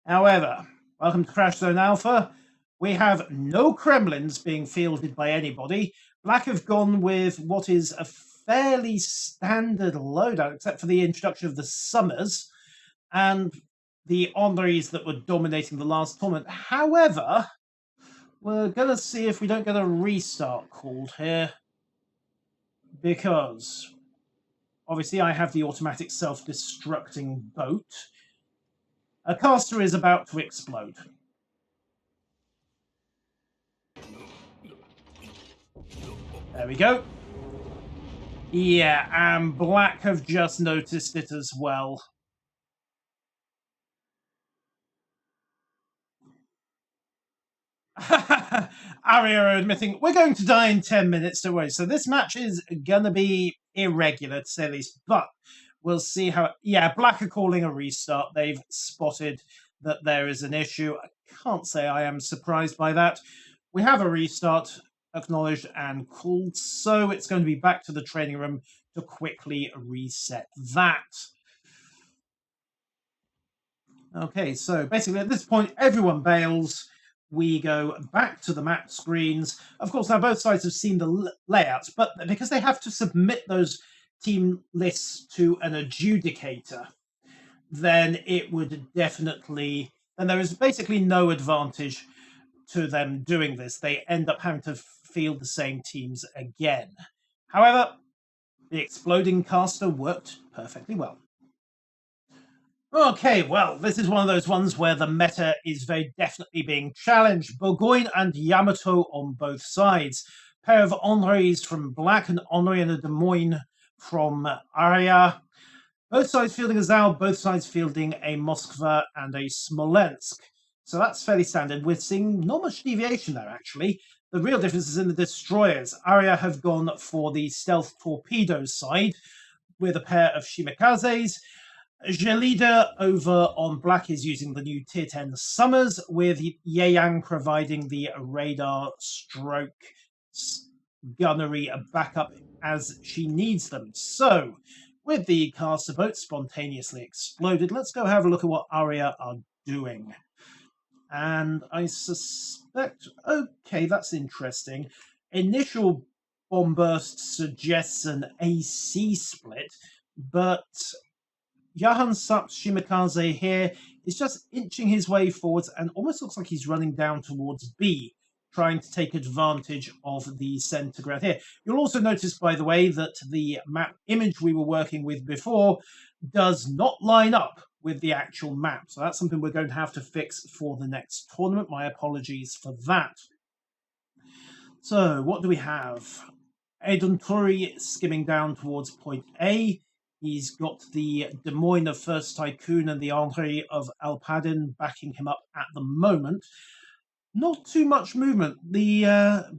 However, welcome to Crash Zone Alpha. We have no Kremlins being fielded by anybody. Black have gone with what is a fairly standard loadout, except for the introduction of the Summers and the Henris that were dominating the last tournament. However, we're going to see if we don't get a restart called here, because obviously I have the automatic self-destructing boat. A caster is about to explode. There we go. Yeah, and Black have just noticed it as well. ARYA are admitting, we're going to die in 10 minutes, don't worry. So this match is going to be irregular, to say the least. But we'll see how... Yeah, Black are calling a restart. They've spotted that there is an issue. I can't say I am surprised by that. We have a restart acknowledged and called, so it's going to be back to the training room to quickly reset that. Okay, so basically at this point, everyone bails. We go back to the map screens. Of course, now both sides have seen the layouts, but because they have to submit those team lists to an adjudicator, then it would definitely... And there is basically no advantage to them doing this. They end up having to field the same teams again. However, the exploding caster worked perfectly well. Okay, well, this is one of those ones where the meta is very definitely being challenged. Burgoyne and Yamato on both sides. Pair of Henris from Black and Henri and a Des Moines from ARYA. Both sides fielding a Zal, both sides fielding a Moskva and a Smolensk. So that's fairly standard. We're seeing not much deviation there, actually. The real difference is in the destroyers. ARYA have gone for the stealth torpedo side with a pair of Shimikazes. Gelida over on Black is using the new Tier 10 Summers, with Yeyang providing the radar stroke gunnery backup as she needs them. So, with the caster boat spontaneously exploded, let's go have a look at what ARYA are doing. And I suspect... Okay, that's interesting. Initial bomb burst suggests an AC split, but Jahan Sap's Shimikaze here is just inching his way forwards and almost looks like he's running down towards B, trying to take advantage of the center ground here. You'll also notice, by the way, that the map image we were working with before does not line up with the actual map. So that's something we're going to have to fix for the next tournament. My apologies for that. So what do we have? Eduntori skimming down towards point A. He's got the Des Moines of First Tycoon and the Henri of Alpadin backing him up at the moment. Not too much movement. The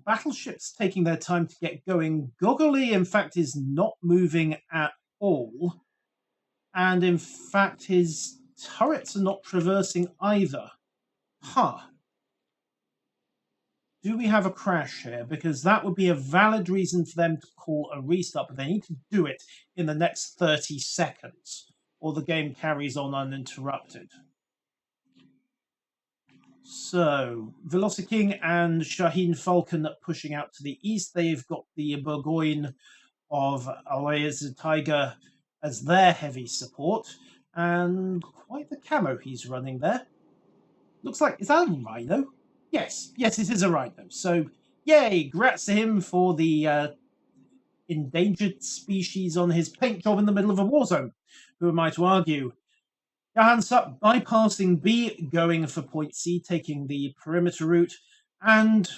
battleship's taking their time to get going. Goggly, in fact, is not moving at all. And in fact, his turrets are not traversing either. Huh. Do we have a crash here? Because that would be a valid reason for them to call a restart, but they need to do it in the next 30 seconds, or the game carries on uninterrupted. So, BL4CK and Shaheen Falcon pushing out to the east. They've got the Burgoyne of ARYA's Tiger as their heavy support, and quite the camo he's running there. Looks like... Is that a Rhino? Yes, it is a Rhino. So, yay, grats to him for the endangered species on his paint job in the middle of a war zone. Who am I to argue? Jahan Sup bypassing B, going for point C, taking the perimeter route, and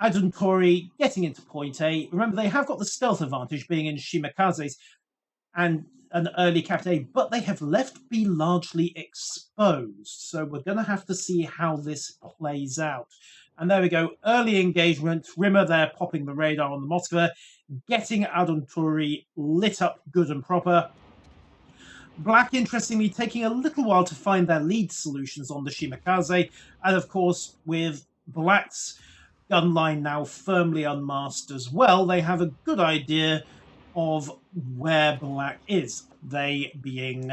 Aduntori getting into point A. Remember, they have got the stealth advantage being in Shimikazes and an early Cat A, but they have left B largely exposed. So we're going to have to see how this plays out. And there we go, early engagement. Rimmer there popping the radar on the Moskva, getting Aduntori lit up good and proper. Black, interestingly, taking a little while to find their lead solutions on the Shimikaze. And of course, with Black's gun line now firmly unmasked as well, they have a good idea of where Black is, they being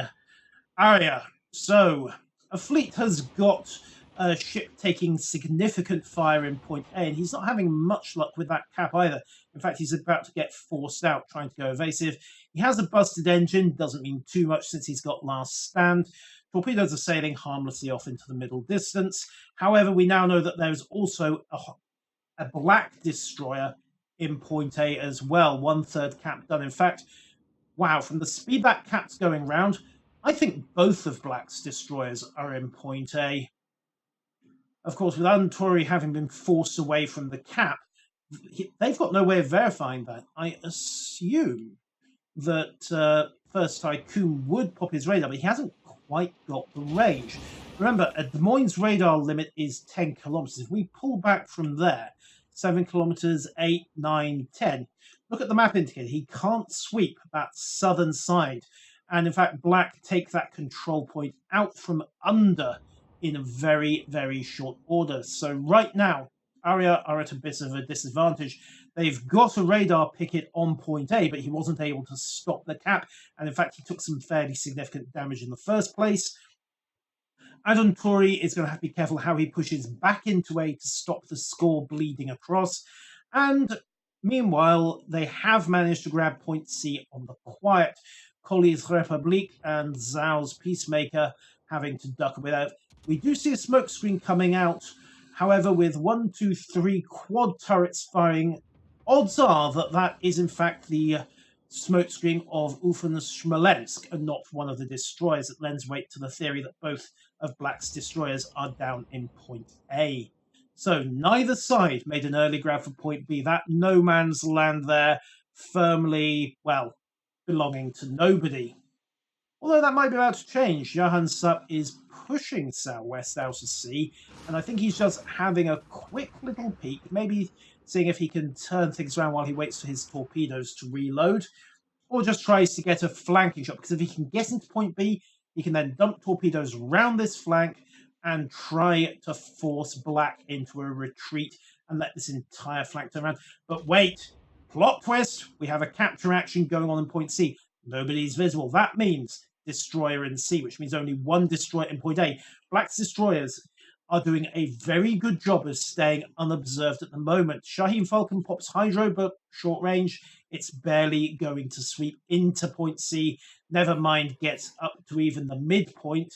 ARYA. So, a fleet has got a ship taking significant fire in point A, and he's not having much luck with that cap either. In fact, he's about to get forced out trying to go evasive. He has a busted engine, doesn't mean too much since he's got last stand. Torpedoes are sailing harmlessly off into the middle distance. However, we now know that there's also a black destroyer in point A as well. 1/3 cap done. In fact, wow, from the speed that cap's going round, I think both of Black's destroyers are in point A. Of course, with Antori having been forced away from the cap, they've got no way of verifying that. I assume that first Tycoon would pop his radar, but he hasn't quite got the range. Remember, a Des Moines radar limit is 10 kilometers. If we pull back from there, 7 kilometers, 8, 9, 10, look at the map indicator. He can't sweep that southern side. And in fact, Black take that control point out from under in a very, very short order. So right now, ARYA are at a bit of a disadvantage. They've got a radar picket on point A, but he wasn't able to stop the cap. And in fact, he took some fairly significant damage in the first place. Adontori is going to have to be careful how he pushes back into A to stop the score bleeding across. And meanwhile, they have managed to grab point C on the quiet. Colli's République and Zhao's Peacemaker having to duck a bit out. We do see a smoke screen coming out. However, with 1, 2, 3 quad turrets firing, odds are that that is in fact the smoke screen of Smolensk and not one of the destroyers. It lends weight to the theory that both of Black's destroyers are down in point A. So neither side made an early grab for point B. That no man's land there, firmly, well, belonging to nobody. Although that might be about to change. Johann Supp is pushing southwest out of sea, and I think he's just having a quick little peek, maybe seeing if he can turn things around while he waits for his torpedoes to reload, or just tries to get a flanking shot, because if he can get into point B, he can then dump torpedoes around this flank and try to force Black into a retreat and let this entire flank turn around. But wait, plot twist, we have a capture action going on in point C. Nobody's visible. That means destroyer in C, which means only one destroyer in point A. Black's destroyers are doing a very good job of staying unobserved at the moment. Shaheen Falcon pops hydro, but short range, it's barely going to sweep into point C. Never mind gets up to even the midpoint.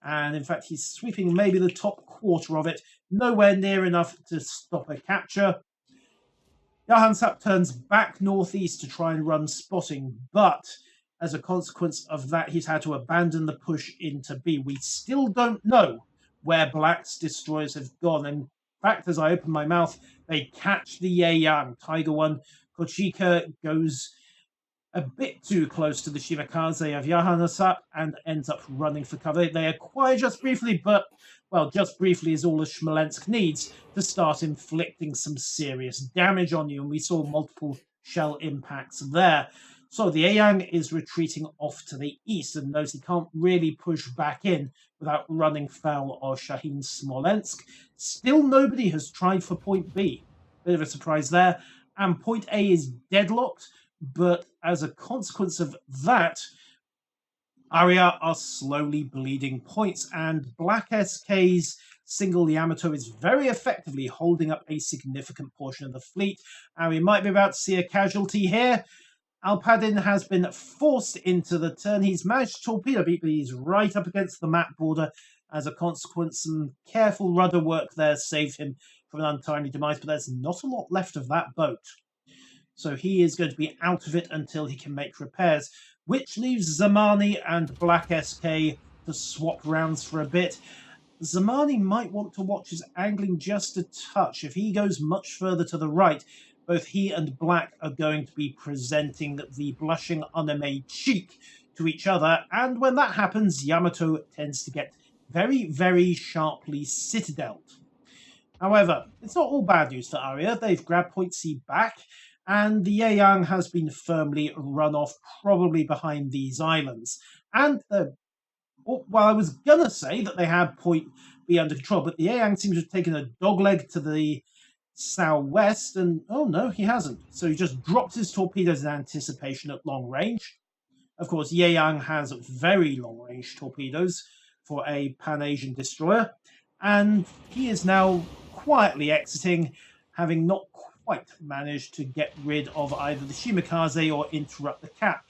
And in fact, he's sweeping maybe the top quarter of it, nowhere near enough to stop a capture. Johann Supp turns back northeast to try and run spotting, but as a consequence of that, he's had to abandon the push into B. We still don't know where Black's destroyers have gone. In fact, as I open my mouth, they catch the Yang. Tiger 1 Kochika goes a bit too close to the Shimakaze of Johann Supp and ends up running for cover. They acquire just briefly, but, well, just briefly is all the Smolensk needs to start inflicting some serious damage on you. And we saw multiple shell impacts there. So the Yang is retreating off to the east and knows he can't really push back in without running foul of Shaheen Smolensk. Still nobody has tried for point B. Bit of a surprise there. And point A is deadlocked, but as a consequence of that, ARYA are slowly bleeding points, and Black SK's single Yamato is very effectively holding up a significant portion of the fleet. And we might be about to see a casualty here. Alpadin has been forced into the turn. He's managed to torpedo beat, but he's right up against the map border. As a consequence, some careful rudder work there saved him from an untimely demise, but there's not a lot left of that boat. So he is going to be out of it until he can make repairs, which leaves Zamani and Black SK to swap rounds for a bit. Zamani might want to watch his angling just a touch. If he goes much further to the right, both he and Black are going to be presenting the blushing unamazed cheek to each other, and when that happens, Yamato tends to get very, very sharply citadeled. However, it's not all bad news for ARYA. They've grabbed point C back, and the Yang has been firmly run off, probably behind these islands. And well, I was gonna say that they had point B under control, but the Yang seems to have taken a dogleg to the southwest, and oh no, he hasn't. So he just dropped his torpedoes in anticipation at long range. Of course, Yang has very long range torpedoes, for a Pan-Asian destroyer. And he is now quietly exiting, having not quite managed to get rid of either the Shimakaze or interrupt the cap.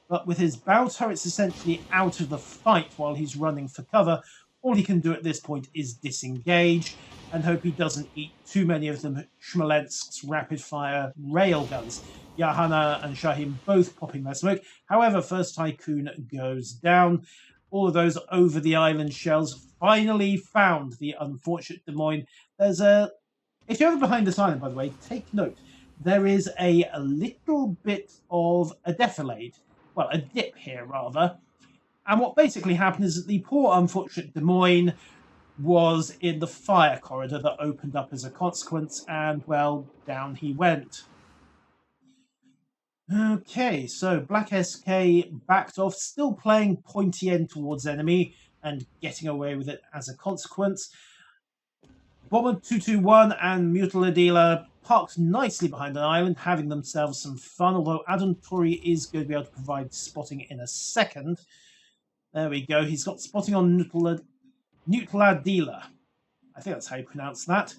But with his bow turrets essentially out of the fight while he's running for cover, all he can do at this point is disengage and hope he doesn't eat too many of them Smolensk's rapid-fire railguns. Yahana and Shaheen both popping their smoke. However, first Tycoon goes down. All of those over-the-island shells finally found the unfortunate Des Moines. There's a... If you're ever behind this island, by the way, take note. There is a little bit of a defilade. Well, a dip here, rather. And what basically happened is that the poor, unfortunate Des Moines was in the fire corridor that opened up as a consequence, and, well, down he went. Okay, so Black SK backed off, still playing pointy end towards enemy and getting away with it as a consequence. Bomber 221 and Mutiladila parked nicely behind an island, having themselves some fun, although Adam Tori is going to be able to provide spotting in a second. There we go. He's got spotting on Mutiladila. I think that's how you pronounce that.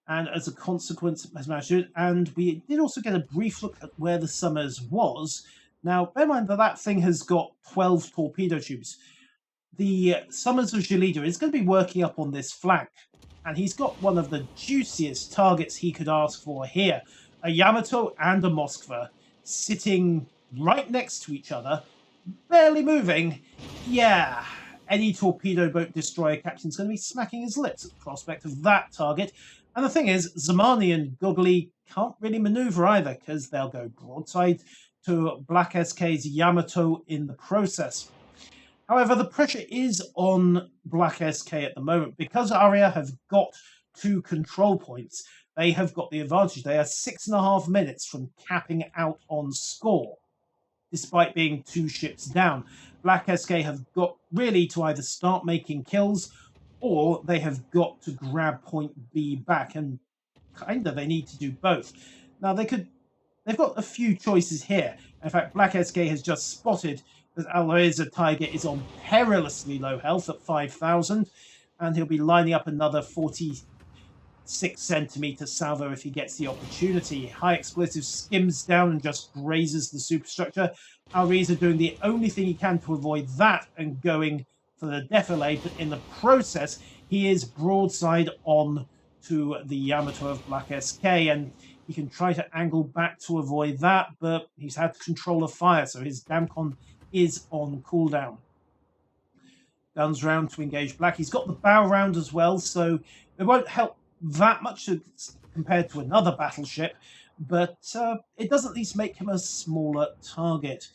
And as a consequence, has managed to do it. And we did also get a brief look at where the Summers was. Now, bear in mind that that thing has got 12 torpedo tubes. The Summers of Gelida is going to be working up on this flank. And he's got one of the juiciest targets he could ask for here. A Yamato and a Moskva sitting right next to each other, barely moving. Yeah, any torpedo boat destroyer captain's going to be smacking his lips at the prospect of that target. And the thing is, Zamani and Goggly can't really maneuver either, because they'll go broadside to Black SK's Yamato in the process. However, the pressure is on Black SK at the moment. Because ARYA have got 2 control points, they have got the advantage. They are 6.5 minutes from capping out on score, despite being 2 ships down. Black SK have got really to either start making kills, or they have got to grab point B back, and kind of they need to do both. Now, they've got a few choices here. In fact, Black SK has just spotted that Alreza Tiger is on perilously low health at 5,000, and he'll be lining up another 46cm salvo if he gets the opportunity. High explosive skims down and just grazes the superstructure. Alreza doing the only thing he can to avoid that and going for the defilade, but in the process, he is broadside on to the Yamato of Black SK, and he can try to angle back to avoid that, but he's had to control the fire, so his Damcon is on cooldown. Guns round to engage Black. He's got the bow round as well, so it won't help that much compared to another battleship, but it does at least make him a smaller target.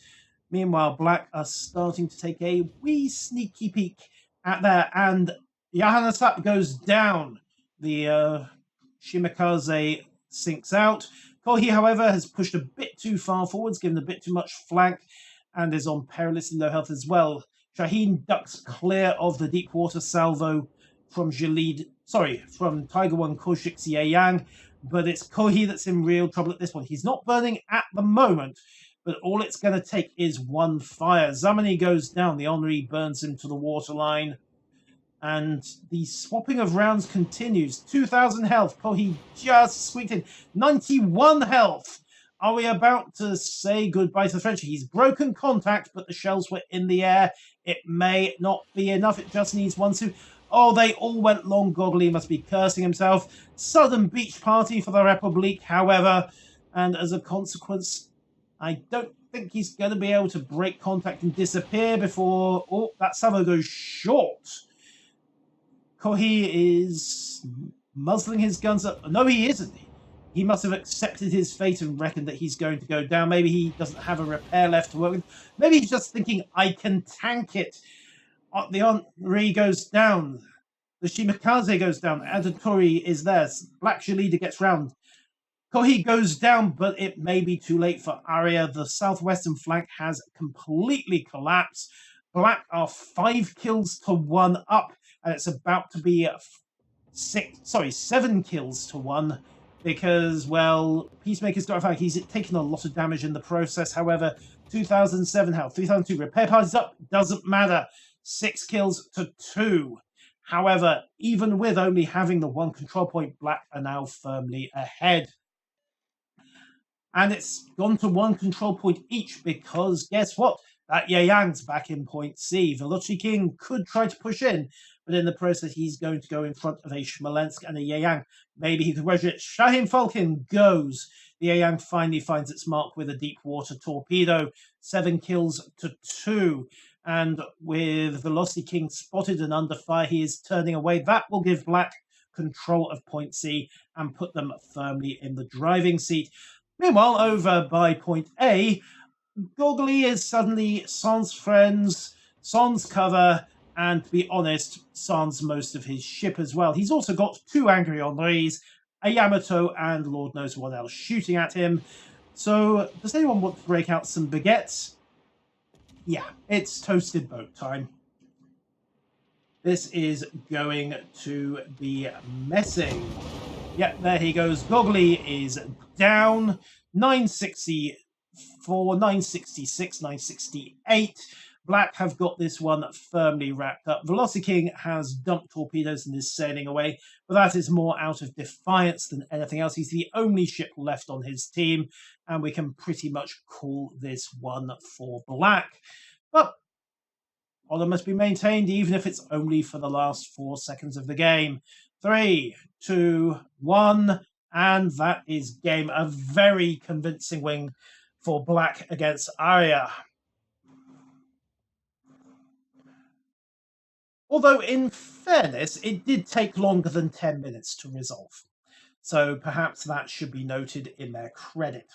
Meanwhile, Black are starting to take a wee sneaky peek at there, and Yahanasap goes down. The Shimakaze sinks out. Kohi, however, has pushed a bit too far forwards, given a bit too much flank, and is on perilously low health as well. Shaheen ducks clear of the deep water salvo from from Tiger 1 Koshik's Yang, but it's Kohi that's in real trouble at this point. He's not burning at the moment, but all it's going to take is one fire. Zamani goes down. The Henri burns him to the waterline. And the swapping of rounds continues. 2,000 health. Kohi just squeaked in. 91 health. Are we about to say goodbye to the French? He's broken contact, but the shells were in the air. It may not be enough. It just needs one to... Oh, they all went long. Goggly must be cursing himself. Sudden beach party for the Republique, however. And as a consequence... I don't think he's going to be able to break contact and disappear before... Oh, that salvo goes short. Kohi is muzzling his guns up. No, he isn't. He must have accepted his fate and reckoned that he's going to go down. Maybe he doesn't have a repair left to work with. Maybe he's just thinking, I can tank it. The Henri goes down. The Shimakaze goes down. Adatori is there. Black Gelida gets round. Kohi goes down, but it may be too late for ARYA. The southwestern flank has completely collapsed. Black are 5 kills to 1 up, and it's about to be 7 kills to 1, because, well, Peacemaker's got a flank. He's taken a lot of damage in the process. However, 2,007 health, 3,002 repair parties up, doesn't matter. 6 kills to 2. However, even with only having the 1 control point, Black are now firmly ahead. And it's gone to 1 control point each because guess what? That Yang's back in point C. Veloci King could try to push in, but in the process, he's going to go in front of a Smolensk and a Yang. Maybe he could rush it. Shahin Falcon goes. The Yang finally finds its mark with a deep water torpedo. 7 kills to 2. And with Velocity King spotted and under fire, he is turning away. That will give Black control of point C and put them firmly in the driving seat. Meanwhile, over by point A, Goggly is suddenly Sans friends, Sans cover, and to be honest, Sans most of his ship as well. He's also got 2 angry Henris, a Yamato, and Lord knows what else shooting at him. So, does anyone want to break out some baguettes? Yeah, it's toasted boat time. This is going to be messy. Yep, there he goes. Goggly is down. 964, 966, 968. Black have got this one firmly wrapped up. Velocity King has dumped torpedoes and is sailing away, but that is more out of defiance than anything else. He's the only ship left on his team, and we can pretty much call this one for Black. But order must be maintained, even if it's only for the last 4 seconds of the game. 3, 2, 1, and that is game. A very convincing win for Black against ARYA. Although, in fairness, it did take longer than 10 minutes to resolve. So perhaps that should be noted in their credit.